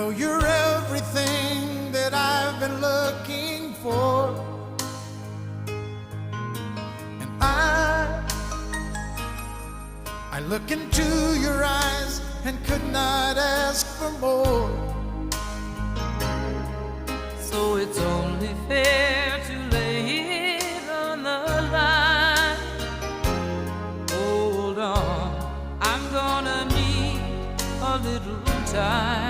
know you're everything that I've been looking for, and I look into your eyes and could not ask for more. So it's only fair to lay it on the line. Hold on, I'm gonna need a little time.